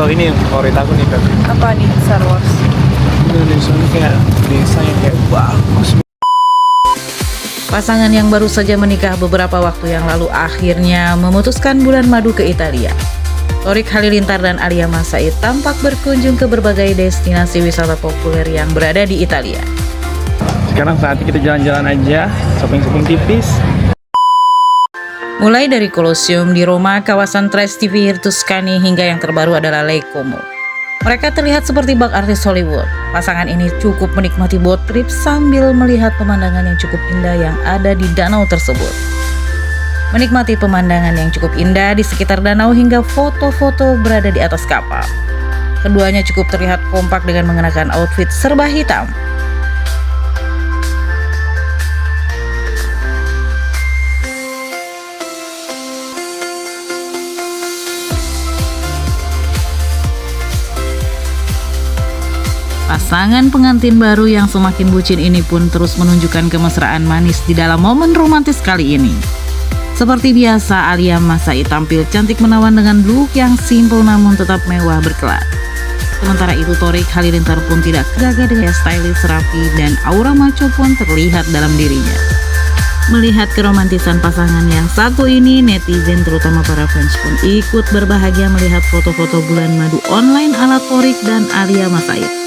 So ini yang favorit aku nih Kak. Apa nih Star Wars? Indonesia ini kayak desa yang kayak bagus. Pasangan yang baru saja menikah beberapa waktu yang lalu akhirnya memutuskan bulan madu ke Italia. Thorik Halilintar dan Alia Mas Said tampak berkunjung ke berbagai destinasi wisata populer yang berada di Italia. Sekarang saatnya kita jalan-jalan aja, shopping-shopping tipis. Mulai dari Colosseum di Roma, kawasan Trastevere Tuscany hingga yang terbaru adalah Lake Como. Mereka terlihat seperti bak artis Hollywood. Pasangan ini cukup menikmati boat trip sambil melihat pemandangan yang cukup indah yang ada di danau tersebut. Menikmati pemandangan yang cukup indah di sekitar danau hingga foto-foto berada di atas kapal. Keduanya cukup terlihat kompak dengan mengenakan outfit serba hitam. Pasangan pengantin baru yang semakin bucin ini pun terus menunjukkan kemesraan manis di dalam momen romantis kali ini. Seperti biasa, Alia Mas Said tampil cantik menawan dengan look yang simple namun tetap mewah berkelas. Sementara itu, Thorik Halilintar pun tidak gagal dengan stylish rapi dan aura maco pun terlihat dalam dirinya. Melihat keromantisan pasangan yang satu ini, netizen terutama para fans pun ikut berbahagia melihat foto-foto bulan madu online ala Thorik dan Alia Mas Said.